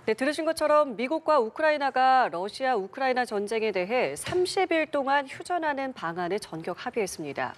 네, 들으신 것처럼 미국과 우크라이나가 러시아 우크라이나 전쟁에 대해 30일 동안 휴전하는 방안을 전격 합의했습니다.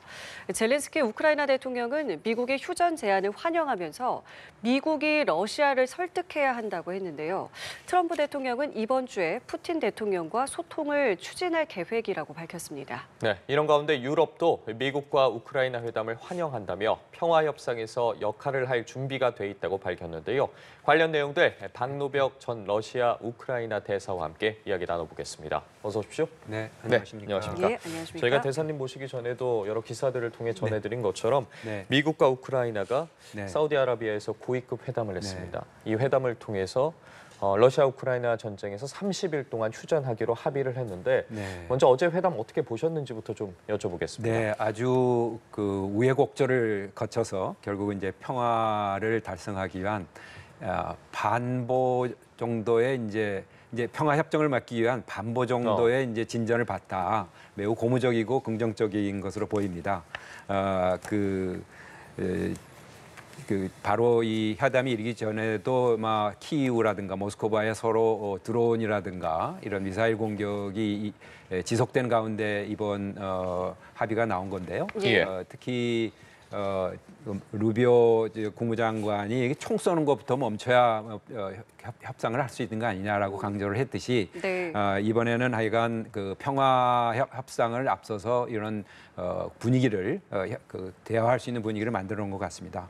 젤렌스키 우크라이나 대통령은 미국의 휴전 제안을 환영하면서 미국이 러시아를 설득해야 한다고 했는데요. 트럼프 대통령은 이번 주에 푸틴 대통령과 소통을 추진할 계획이라고 밝혔습니다. 네, 이런 가운데 유럽도 미국과 우크라이나 회담을 환영한다며 평화 협상에서 역할을 할 준비가 돼 있다고 밝혔는데요. 관련 내용들 박노벽 전 러시아 우크라이나 대사와 함께 이야기 나눠보겠습니다. 어서 오십시오. 네, 안녕하십니까. 네, 안녕하십니까. 예, 안녕하십니까. 저희가 대사님 모시기 전에도 여러 기사들을 통해 전해드린 것처럼 네. 미국과 우크라이나가 네. 사우디아라비아에서 고위급 회담을 했습니다. 이 회담을 통해서 러시아 우크라이나 전쟁에서 30일 동안 휴전하기로 합의를 했는데 먼저 어제 회담 어떻게 보셨는지부터 좀 여쭤보겠습니다. 네, 아주 그 우여곡절을 거쳐서 결국은 이제 평화를 달성하기 위한 반보 정도의 이제 평화 협정을 맺기 위한 반보 정도의 이제 진전을 봤다. 매우 고무적이고 긍정적인 것으로 보입니다. 바로 이 회담이 이르기 전에도 막 키이우라든가 모스크바에 서로 드론이라든가 이런 미사일 공격이 지속된 가운데 이번 합의가 나온 건데요. 예. 특히 루비오 국무장관이 총 쏘는 것부터 멈춰야 협상을 할 수 있는 거 아니냐라고 강조를 했듯이 네. 이번에는 하여간 그 평화 협상을 앞서서 이런 분위기를 대화할 수 있는 분위기를 만들어 놓은 것 같습니다.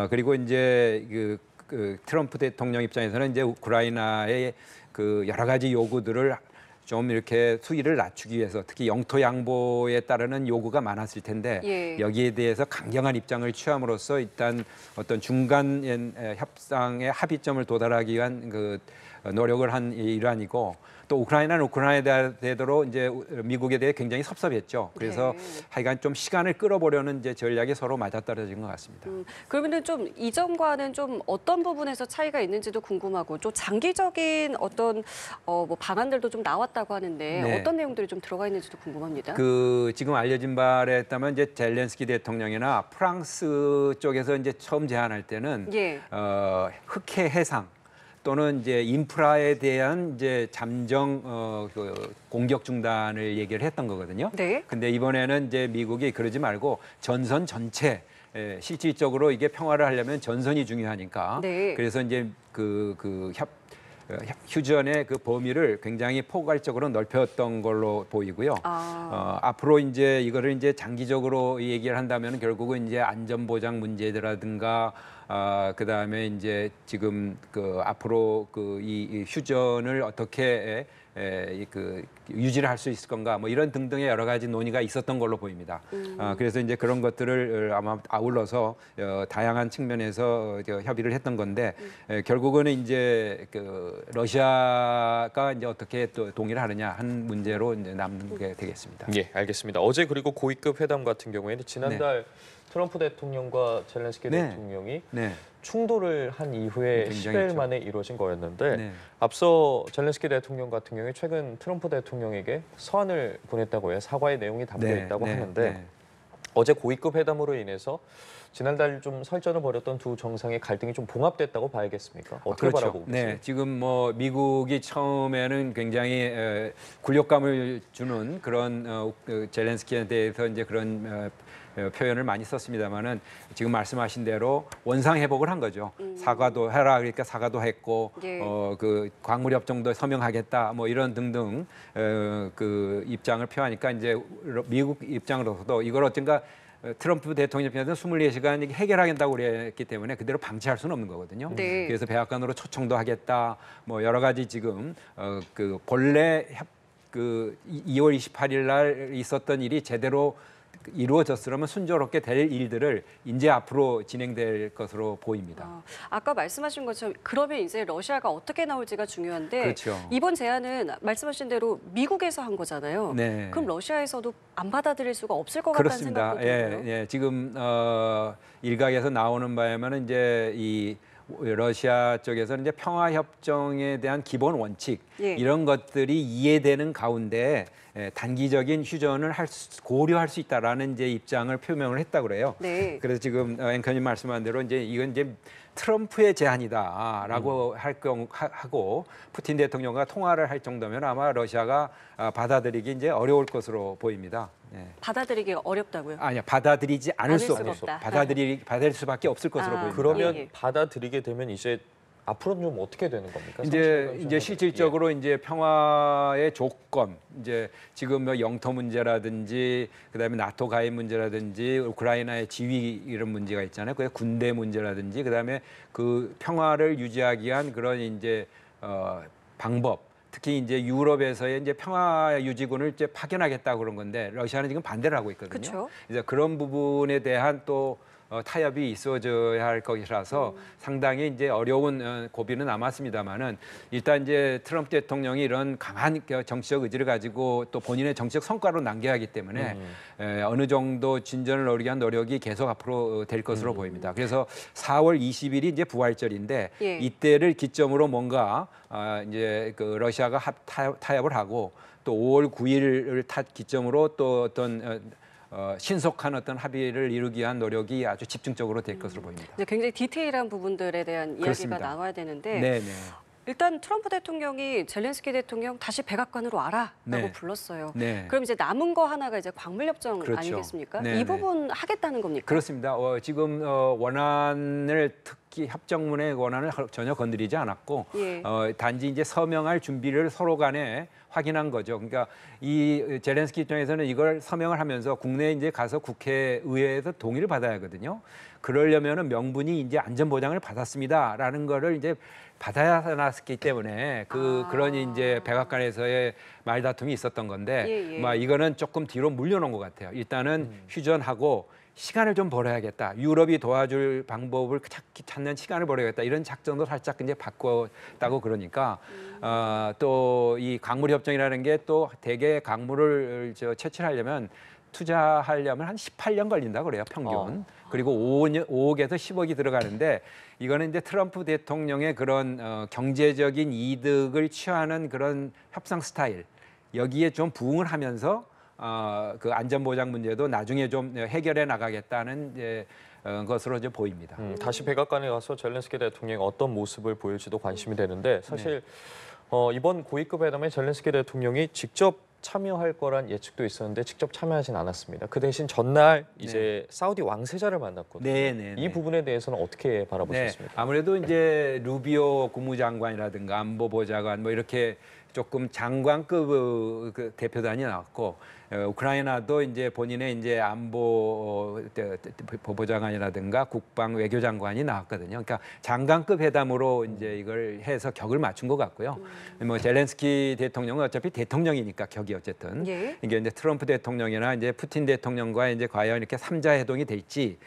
그리고 이제 그 트럼프 대통령 입장에서는 이제 우크라이나의 그 여러 가지 요구들을 좀 이렇게 수위를 낮추기 위해서 특히 영토 양보에 따르는 요구가 많았을 텐데 여기에 대해서 강경한 입장을 취함으로써 일단 어떤 중간 협상의 합의점을 도달하기 위한 그 노력을 한 일환이고 또 우크라이나는 우크라이나대로 이제 미국에 대해 굉장히 섭섭했죠. 그래서 하여간 좀 시간을 끌어보려는 이제 전략이 서로 맞아떨어진 것 같습니다. 그러면은 좀 이전과는 좀 어떤 부분에서 차이가 있는지도 궁금하고 좀 장기적인 어떤 뭐 방안들도 좀 나왔다고 하는데 어떤 내용들이 좀 들어가 있는지도 궁금합니다. 지금 알려진 바에 따르면 이제 젤렌스키 대통령이나 프랑스 쪽에서 이제 처음 제안할 때는 흑해 해상 또는 이제 인프라에 대한 이제 잠정 공격 중단을 얘기를 했던 거거든요. 네. 근데 이번에는 이제 미국이 그러지 말고 전선 전체 실질적으로 이게 평화를 하려면 전선이 중요하니까. 그래서 이제 휴전의 그 범위를 굉장히 포괄적으로 넓혔던 걸로 보이고요. 앞으로 이제 이거를 이제 장기적으로 얘기를 한다면 결국은 이제 안전보장 문제라든가 그다음에 이제 지금 앞으로 이 휴전을 어떻게 유지를 할 수 있을 건가 뭐 이런 등등의 여러 가지 논의가 있었던 걸로 보입니다. 그래서 이제 그런 것들을 아마 아울러서 다양한 측면에서 협의를 했던 건데 결국은 이제 러시아가 이제 어떻게 또 동의를 하느냐 한 문제로 이제 남는 게 되겠습니다. 예, 알겠습니다. 어제 그리고 고위급 회담 같은 경우에는 지난달 트럼프 대통령과 젤렌스키 대통령이 충돌을 한 이후에 10일 만에 이루어진 거였는데 앞서 젤렌스키 대통령 같은 경우에 최근 트럼프 대통령에게 서한을 보냈다고 해요. 사과의 내용이 담겨 있다고 하는데 어제 고위급 회담으로 인해서 지난달 좀 설전을 벌였던 두 정상의 갈등이 좀 봉합됐다고 봐야겠습니까? 어떻게 바라보고 계세요? 네, 지금 뭐 미국이 처음에는 굉장히 굴욕감을 주는 그런 젤렌스키에 대해서 이제 그런 표현을 많이 썼습니다만은 지금 말씀하신 대로 원상 회복을 한 거죠. 사과도 해라 그러니까 사과도 했고 광물 협정도 서명하겠다 뭐 이런 등등 그 입장을 표하니까 이제 미국 입장으로서도 이걸 어쩐가 트럼프 대통령 입장에서는 24시간 해결하겠다고 그랬기 때문에 그대로 방치할 수는 없는 거거든요. 그래서 백악관으로 초청도 하겠다. 뭐 여러 가지 지금 본래 2월 28일 날 있었던 일이 제대로 이루어졌으면 순조롭게 될 일들을 이제 앞으로 진행될 것으로 보입니다. 아까 말씀하신 것처럼 그러면 이제 러시아가 어떻게 나올지가 중요한데 이번 제안은 말씀하신 대로 미국에서 한 거잖아요. 그럼 러시아에서도 안 받아들일 수가 없을 것 같다는 생각도 들고요. 지금 일각에서 나오는 바에는 이제 이 러시아 쪽에서는 이제 평화 협정에 대한 기본 원칙 이런 것들이 이해되는 가운데 단기적인 휴전을 고려할 수 있다라는 이제 입장을 표명을 했다고 그래요. 그래서 지금 앵커님 말씀한 대로 이제 이건 이제 트럼프의 제안이다라고 하고 푸틴 대통령과 통화를 할 정도면 아마 러시아가 받아들이기 이제 어려울 것으로 보입니다. 네. 받아들이기 어렵다고요? 아니요, 받아들이지 않을 수 수가 없는, 없다. 받아들일 수밖에 없을 것으로 보입니다. 그러면 예. 받아들이게 되면 이제 앞으로는 좀 어떻게 되는 겁니까? 이제 실질적으로 이제 평화의 조건, 이제 지금 뭐 영토 문제라든지 그다음에 나토 가입 문제라든지 우크라이나의 지위 이런 문제가 있잖아요. 그 군대 문제라든지 그다음에 그 평화를 유지하기 위한 그런 이제 방법. 특히 이제 유럽에서의 이제 평화 유지군을 이제 파견하겠다 그런 건데 러시아는 지금 반대를 하고 있거든요. 그쵸? 이제 그런 부분에 대한 또 타협이 있어져야 할 것이라서 상당히 이제 어려운 고비는 남았습니다만은 일단 이제 트럼프 대통령이 이런 강한 정치적 의지를 가지고 또 본인의 정치적 성과로 남겨야 하기 때문에 어느 정도 진전을 얻기 위한 노력이 계속 앞으로 될 것으로 보입니다. 그래서 4월 20일이 이제 부활절인데 예. 이때를 기점으로 뭔가 이제 그 러시아가 타협을 하고 또 5월 9일을 기점으로 또 어떤 신속한 어떤 합의를 이루기 위한 노력이 아주 집중적으로 될 것으로 보입니다. 이제 굉장히 디테일한 부분들에 대한 그렇습니다. 이야기가 나와야 되는데 네네. 일단 트럼프 대통령이 젤렌스키 대통령 다시 백악관으로 와라라고 네. 불렀어요. 네. 그럼 이제 남은 거 하나가 이제 광물협정 그렇죠. 아니겠습니까? 네, 이 부분 하겠다는 겁니까? 그렇습니다. 지금 원안을 특히 협정문의 원안을 전혀 건드리지 않았고 예. 단지 이제 서명할 준비를 서로 간에 확인한 거죠. 그러니까 이 젤렌스키 입장에서는 이걸 서명을 하면서 국내에 이제 가서 국회의회에서 동의를 받아야 하거든요. 그러려면은 명분이 이제 안전보장을 받았습니다라는 거를 이제 받아야 났기 때문에 그런 이제 백악관에서의 말다툼이 있었던 건데 예, 예. 막 이거는 조금 뒤로 물려놓은 것 같아요. 일단은 휴전하고 시간을 좀 벌어야겠다. 유럽이 도와줄 방법을 찾는 시간을 벌어야겠다. 이런 작전도 살짝 이제 바꿨다고 그러니까 또 이 광물 협정이라는 게 또 대개 광물을 채취하려면 투자하려면 한 18년 걸린다 그래요, 평균. 그리고 5억에서 10억이 들어가는데 이거는 이제 트럼프 대통령의 그런 경제적인 이득을 취하는 그런 협상 스타일 여기에 좀 부응을 하면서 그 안전보장 문제도 나중에 좀 해결해 나가겠다는 이제 것으로 이제 보입니다. 다시 백악관에 가서 젤렌스키 대통령이 어떤 모습을 보일지도 관심이 되는데 사실 이번 고위급 회담에 젤렌스키 대통령이 직접 참여할 거란 예측도 있었는데 직접 참여하진 않았습니다. 그 대신 전날 이제 사우디 왕세자를 만났거든요. 이 부분에 대해서는 어떻게 바라보셨습니까? 아무래도 이제 루비오 국무장관이라든가 안보보좌관 뭐 이렇게 조금 장관급 그 대표단이 나왔고 우크라이나도 이제 본인의 이제 안보 보좌관이라든가 국방 외교장관이 나왔거든요. 그러니까 장관급 회담으로 이제 이걸 해서 격을 맞춘 것 같고요. 뭐 젤렌스키 대통령은 어차피 대통령이니까 격이 어쨌든 예. 이게 이제 트럼프 대통령이나 이제 푸틴 대통령과 이제 과연 이렇게 삼자 회동이 될지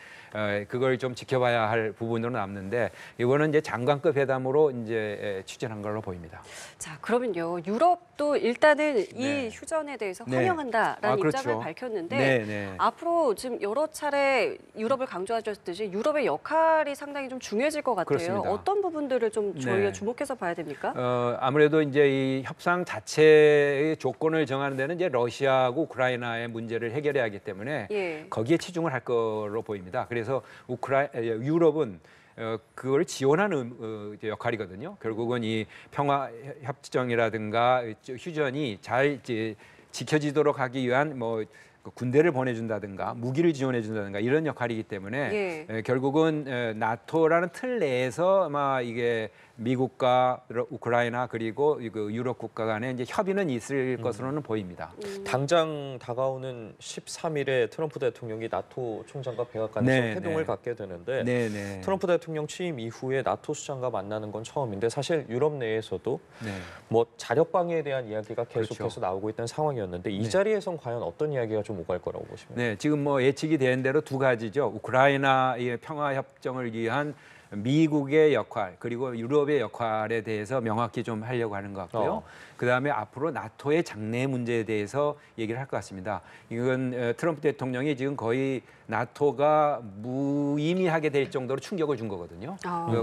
그걸 좀 지켜봐야 할 부분으로 남는데 이거는 이제 장관급 회담으로 이제 추진한 걸로 보입니다. 자, 그러면요. 유럽도 일단은 이 휴전에 대해서 환영한다라는 그렇죠. 입장을 밝혔는데 앞으로 지금 여러 차례 유럽을 강조하셨듯이 유럽의 역할이 상당히 좀 중요해질 것 같아요. 그렇습니다. 어떤 부분들을 좀 저희가 주목해서 봐야 됩니까? 아무래도 이제 이 협상 자체의 조건을 정하는 데는 이제 러시아하고 우크라이나의 문제를 해결해야 하기 때문에 거기에 치중을 할 거로 보입니다. 그래서 유럽은 그걸 지원하는 역할이거든요. 결국은 이 평화 협정이라든가 휴전이 잘 지켜지도록 하기 위한 뭐 군대를 보내준다든가 무기를 지원해준다든가 이런 역할이기 때문에 결국은 나토라는 틀 내에서 아마 이게 미국과 우크라이나 그리고 유럽 국가 간에 이제 협의는 있을 것으로는 보입니다. 당장 다가오는 13일에 트럼프 대통령이 나토 총장과 백악관에서 회동을 갖게 되는데 트럼프 대통령 취임 이후에 나토 수장과 만나는 건 처음인데 사실 유럽 내에서도 뭐 자력 방해에 대한 이야기가 계속해서 나오고 있다는 상황이었는데 이 자리에선 과연 어떤 이야기가 좀 오갈 거라고 보십니까? 지금 뭐 예측이 된 대로 두 가지죠. 우크라이나의 평화 협정을 위한 미국의 역할 그리고 유럽의 역할에 대해서 명확히 좀 하려고 하는 것 같고요. 그다음에 앞으로 나토의 장래 문제에 대해서 얘기를 할 것 같습니다. 이건 트럼프 대통령이 지금 거의 나토가 무의미하게 될 정도로 충격을 준 거거든요.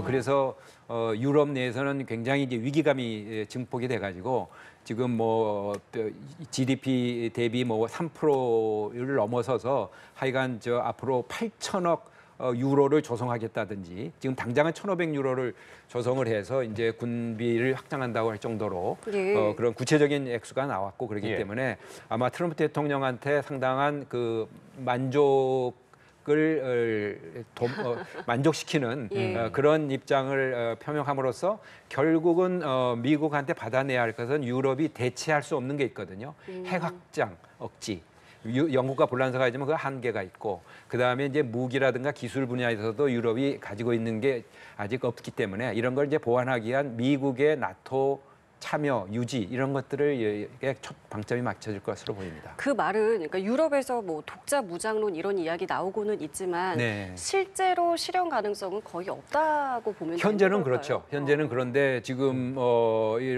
그래서 유럽 내에서는 굉장히 이제 위기감이 증폭이 돼가지고 지금 뭐 GDP 대비 뭐 3%를 넘어서서 하여간 저 앞으로 8천억 유로를 조성하겠다든지 지금 당장은 1,500유로를 조성을 해서 이제 군비를 확장한다고 할 정도로 예. 그런 구체적인 액수가 나왔고 그렇기 예. 때문에 아마 트럼프 대통령한테 상당한 그 만족을 만족시키는 예. 그런 입장을 표명함으로써 결국은 미국한테 받아내야 할 것은 유럽이 대체할 수 없는 게 있거든요. 핵 확장 억지. 영국과 폴란드가 있지만 그 한계가 있고 그다음에 이제 무기라든가 기술 분야에서도 유럽이 가지고 있는 게 아직 없기 때문에 이런 걸 이제 보완하기 위한 미국의 나토 참여, 유지 이런 것들을 첫 방점이 맞춰질 것으로 보입니다. 그 말은 그러니까 유럽에서 뭐 독자 무장론 이런 이야기 나오고는 있지만 네. 실제로 실현 가능성은 거의 없다고 보면 현재는 되는 걸까요? 그렇죠. 현재는 그런데 지금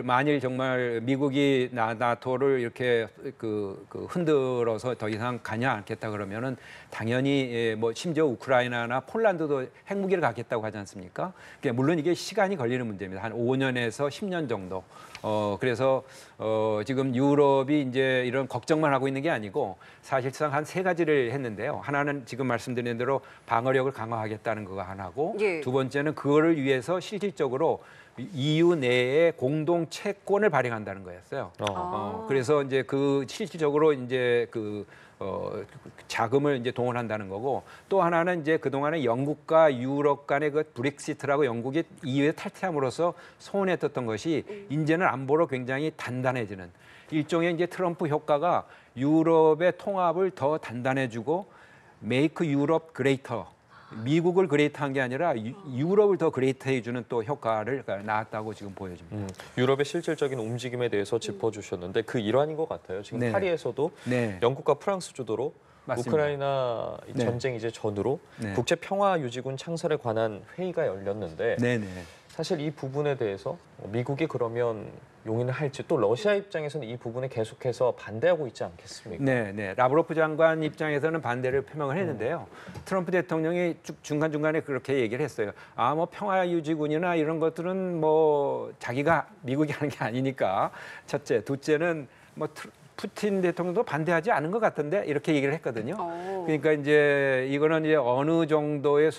만일 정말 미국이 나토를 이렇게 그 흔들어서 더 이상 가냐 않겠다 그러면은 당연히 뭐 심지어 우크라이나나 폴란드도 핵무기를 갖겠다고 하지 않습니까? 그러니까 물론 이게 시간이 걸리는 문제입니다. 한 5년에서 10년 정도. 그래서 지금 유럽이 이제 이런 걱정만 하고 있는 게 아니고 사실상 한 3가지를 했는데요. 하나는 지금 말씀드린 대로 방어력을 강화하겠다는 거가 하나고 예. 두 번째는 그거를 위해서 실질적으로 EU 내에 공동 채권을 발행한다는 거였어요. 그래서 이제 그 실질적으로 이제 자금을 이제 동원한다는 거고 또 하나는 이제 그동안에 영국과 유럽 간의 그 브렉시트라고 영국이 EU에 탈퇴함으로써 소원했었던 것이 이제는 안보로 굉장히 단단해지는 일종의 이제 트럼프 효과가 유럽의 통합을 더 단단해주고 메이크 유럽 그레이터 미국을 그레이트한 게 아니라 유럽을 더 그레이트해주는 또 효과를 낳았다고 지금 보여집니다. 유럽의 실질적인 움직임에 대해서 짚어주셨는데 그 일환인 것 같아요. 지금 네. 파리에서도 네. 영국과 프랑스 주도로 맞습니다. 우크라이나 네. 전쟁 이제 전후로 네. 국제 평화 유지군 창설에 관한 회의가 열렸는데 네네. 사실 이 부분에 대해서 미국이 그러면 용인을 할지 또 러시아 입장에서는 이 부분에 계속해서 반대하고 있지 않겠습니까? 네. 라브로프 장관 입장에서는 반대를 표명을 했는데요. 트럼프 대통령이 중간중간에 그렇게 얘기를 했어요. 뭐 평화유지군이나 이런 것들은 뭐 자기가 미국이 하는 게 아니니까 첫째. 둘째는 뭐 푸틴 대통령도 반대하지 않은 것 같던데 이렇게 얘기를 했거든요. 그러니까 이제 이거는 이제 어느 정도의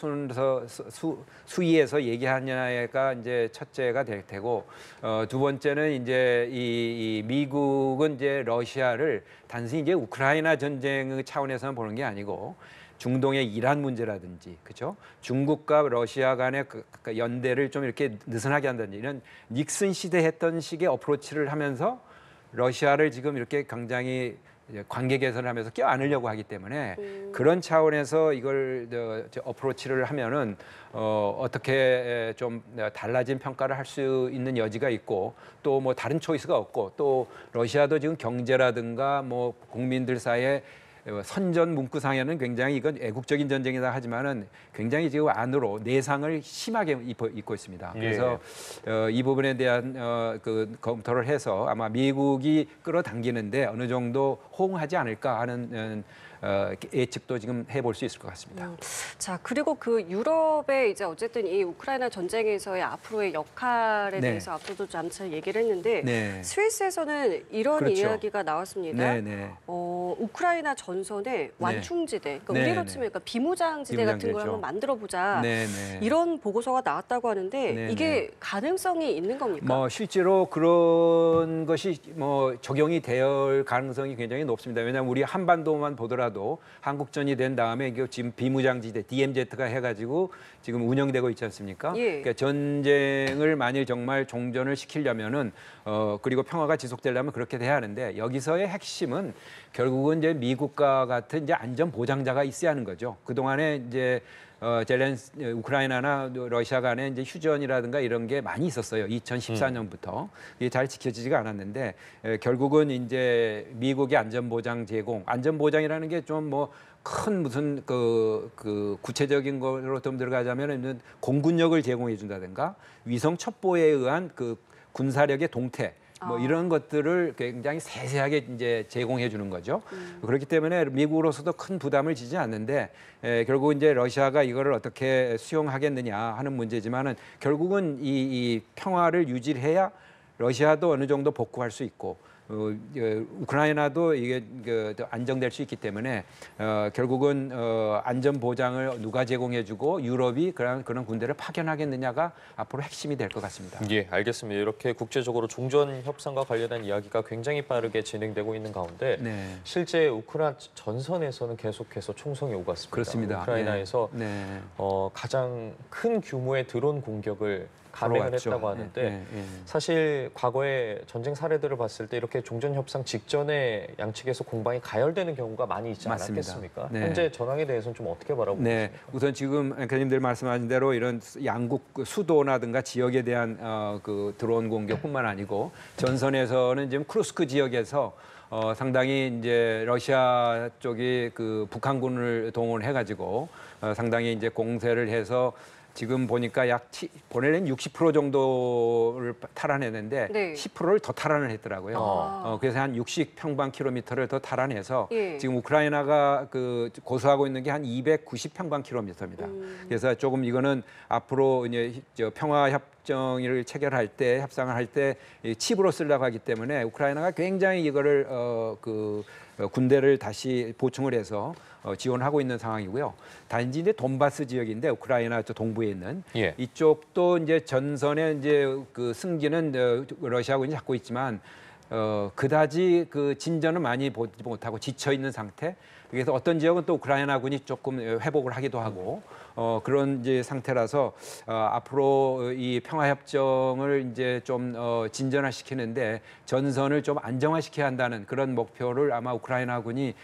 수위에서 얘기하냐가 이제 첫째가 될 테고 두 번째는 이제 이 미국은 이제 러시아를 단순히 이제 우크라이나 전쟁의 차원에서만 보는 게 아니고 중동의 이란 문제라든지 그렇죠? 중국과 러시아 간의 그 연대를 좀 이렇게 느슨하게 한다든지 이런 닉슨 시대 했던 식의 어프로치를 하면서 러시아를 지금 이렇게 굉장히 관계 개선을 하면서 껴안으려고 하기 때문에 그런 차원에서 이걸 어프로치를 하면은 어떻게 좀 달라진 평가를 할 수 있는 여지가 있고 또 뭐 다른 초이스가 없고 또 러시아도 지금 경제라든가 뭐 국민들 사이에 선전 문구상에는 굉장히 이건 애국적인 전쟁이다 하지만은 굉장히 지금 안으로 내상을 심하게 입고 있습니다. 그래서 이 부분에 대한 그 검토를 해서 아마 미국이 끌어당기는데 어느 정도 호응하지 않을까 하는 예측도 지금 해볼 수 있을 것 같습니다. 자, 그리고 그 유럽의 이제 어쨌든 이 우크라이나 전쟁에서의 앞으로의 역할에 네. 대해서 앞서도 잠시 얘기를 했는데 네. 스위스에서는 이런 그렇죠. 이야기가 나왔습니다. 네. 우크라이나 전선에 완충지대, 그러니까 네, 우리로 네. 치면 그러니까 비무장지대 같은 걸 비무장지대죠. 한번 만들어보자. 네. 이런 보고서가 나왔다고 하는데 네, 이게 가능성이 있는 겁니까? 뭐 실제로 그런 것이 뭐 적용이 될 가능성이 굉장히 높습니다. 왜냐하면 우리 한반도만 보더라도 한국전이 된 다음에 이게 지금 비무장지대 DMZ가 해가지고 지금 운영되고 있지 않습니까? 예. 그러니까 전쟁을 만일 정말 종전을 시키려면은 그리고 평화가 지속되려면 그렇게 돼야 하는데 여기서의 핵심은 결국은 이제 미국과 같은 이제 안전 보장자가 있어야 하는 거죠. 그 동안에 이제 우크라이나나 러시아 간에 이제 휴전이라든가 이런 게 많이 있었어요. 2014년부터 이게 잘 지켜지지가 않았는데 결국은 이제 미국의 안전보장 제공, 안전보장이라는 게 좀 뭐 큰 무슨 그 구체적인 거로 좀 들어가자면은 공군력을 제공해 준다든가 위성 첩보에 의한 그 군사력의 동태. 뭐 이런 것들을 굉장히 세세하게 이제 제공해 주는 거죠. 그렇기 때문에 미국으로서도 큰 부담을 지지 않는데 결국 이제 러시아가 이거를 어떻게 수용하겠느냐 하는 문제지만은 결국은 이 평화를 유지해야 러시아도 어느 정도 복구할 수 있고 우크라이나도 이게 안정될 수 있기 때문에 결국은 안전 보장을 누가 제공해주고 유럽이 그런 군대를 파견하겠느냐가 앞으로 핵심이 될 것 같습니다. 예, 알겠습니다. 이렇게 국제적으로 종전 협상과 관련된 이야기가 굉장히 빠르게 진행되고 있는 가운데 네. 실제 우크라이나 전선에서는 계속해서 총성이 오갔습니다. 그렇습니다. 우크라이나에서 네. 가장 큰 규모의 드론 공격을 감행을 들어왔죠. 했다고 하는데 사실 과거의 전쟁 사례들을 봤을 때 이렇게 종전 협상 직전에 양측에서 공방이 가열되는 경우가 많이 있지 맞습니다. 않았겠습니까? 네. 현재 전황에 대해서는 좀 어떻게 바라보고 네, 계십니까? 우선 지금 앵커님들 말씀하신 대로 이런 양국 수도라든가 지역에 대한 그 드론 공격뿐만 아니고 전선에서는 지금 쿠르스크 지역에서 상당히 이제 러시아 쪽이 그 북한군을 동원해가지고 상당히 이제 공세를 해서 지금 보니까 본래는 60% 정도를 탈환했는데 네. 10%를 더 탈환을 했더라고요. 그래서 한 60평방킬로미터를 더 탈환해서 예. 지금 우크라이나가 고수하고 있는 게 한 290평방킬로미터입니다. 그래서 조금 이거는 앞으로 이제 평화 협정을 체결할 때 협상을 할 때 칩으로 쓰려고 하기 때문에 우크라이나가 굉장히 이거를 군대를 다시 보충을 해서 지원하고 있는 상황이고요. 단지 이제 돈바스 지역인데 우크라이나 동부에 있는 예. 이쪽도 이제 전선에 이제 그 승기는 러시아군이 잡고 있지만 그다지 그 진전은 많이 보지 못하고 지쳐 있는 상태. 그래서 어떤 지역은 또 우크라이나군이 조금 회복을 하기도 하고 그런 이제 상태라서 앞으로 이 평화 협정을 이제 좀 진전화시키는데 전선을 좀 안정화시켜야 한다는 그런 목표를 아마 우크라이나군이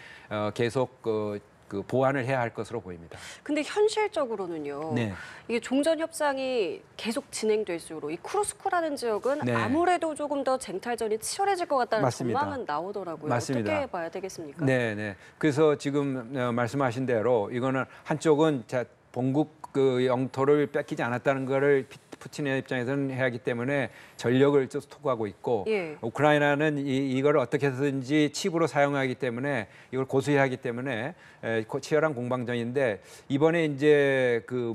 계속 그 보완을 해야 할 것으로 보입니다. 근데 현실적으로는요. 네. 이게 종전 협상이 계속 진행될수록 이 쿠르스크라는 지역은 네. 아무래도 조금 더 쟁탈전이 치열해질 것 같다는 맞습니다. 전망은 나오더라고요. 맞습니다. 어떻게 봐야 되겠습니까? 네, 네. 그래서 지금 말씀하신 대로 이거는 한쪽은 본국 그 영토를 뺏기지 않았다는 거를 푸틴의 입장에서는 해야 하기 때문에 전력을 투구하고 있고 예. 우크라이나는 이걸 어떻게 해서든지 칩으로 사용하기 때문에 이걸 고수해야 하기 때문에 치열한 공방전인데 이번에 이제 그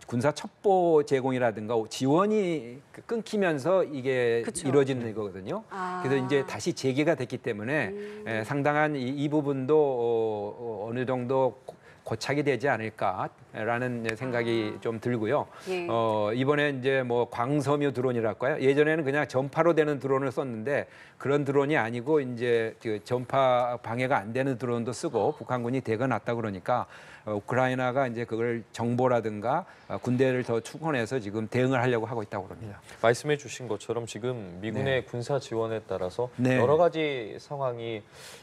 군사 첩보 제공이라든가 지원이 끊기면서 이게 그쵸. 이루어지는 거거든요. 그래서 이제 다시 재개가 됐기 때문에 상당한 이 부분도 어느 정도 고착이 되지 않을까라는 생각이 좀 들고요. 예. 이번에 이제 뭐 광섬유 드론이랄까요? 예전에는 그냥 전파로 되는 드론을 썼는데 그런 드론이 아니고 이제 그 전파 방해가 안 되는 드론도 쓰고 북한군이 대거놨다 그러니까 우크라이나가 이제 그걸 정보라든가 군대를 더 축원해서 지금 대응을 하려고 하고 있다고 그럽니다. 말씀해 주신 것처럼 지금 미군의 군사 지원에 따라서 네. 여러 가지 상황이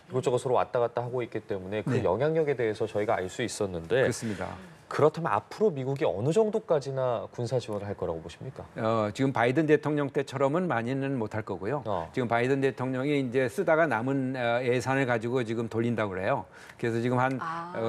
이곳저곳으로 왔다 갔다 하고 있기 때문에 그 네. 영향력에 대해서 저희가 알 수 있었는데 그렇습니다. 그렇다면 앞으로 미국이 어느 정도까지나 군사 지원을 할 거라고 보십니까? 지금 바이든 대통령 때처럼은 많이는 못할 거고요. 지금 바이든 대통령이 이제 쓰다가 남은 예산을 가지고 지금 돌린다고 그래요. 그래서 지금 한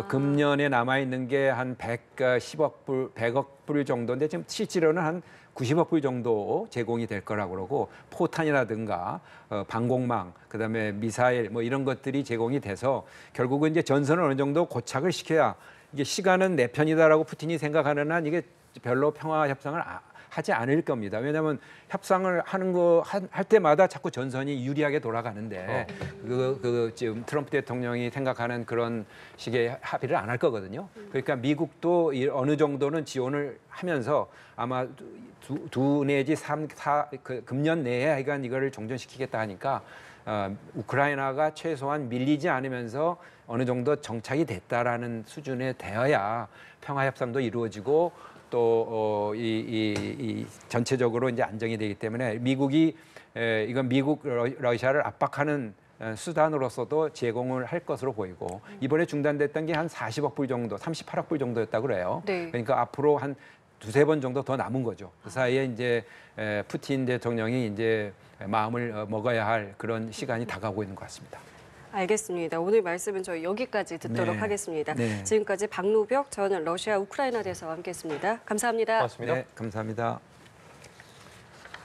금년에 남아 있는 게 한 110억 불 정도인데 지금 실제로는 한 90억 불 정도 제공이 될 거라고 그러고 포탄이라든가 방공망, 그다음에 미사일 뭐 이런 것들이 제공이 돼서 결국은 이제 전선을 어느 정도 고착을 시켜야 이게 시간은 내 편이다라고 푸틴이 생각하는 한 이게 별로 평화 협상을 하지 않을 겁니다. 왜냐하면 협상을 할 때마다 자꾸 전선이 유리하게 돌아가는데 지금 트럼프 대통령이 생각하는 그런 식의 합의를 안 할 거거든요. 그러니까 미국도 어느 정도는 지원을 하면서 아마 두 내지 금년 내에 하여간 이거를 종전시키겠다 하니까 우크라이나가 최소한 밀리지 않으면서 어느 정도 정착이 됐다라는 수준에 되어야 평화 협상도 이루어지고 또 이 전체적으로 이제 안정이 되기 때문에 미국이 이건 미국 러시아를 압박하는 수단으로서도 제공을 할 것으로 보이고 이번에 중단됐던 게 한 40억 불 정도, 38억 불 정도였다고 그래요. 네. 그러니까 앞으로 한 두세 번 정도 더 남은 거죠. 그 사이에 이제 푸틴 대통령이 이제 마음을 먹어야 할 그런 시간이 다가오고 있는 것 같습니다. 알겠습니다. 오늘 말씀은 저희 여기까지 듣도록 네. 하겠습니다. 네. 지금까지 박노벽 전 러시아 우크라이나 대사와 함께했습니다. 감사합니다. 고맙습니다. 네, 감사합니다.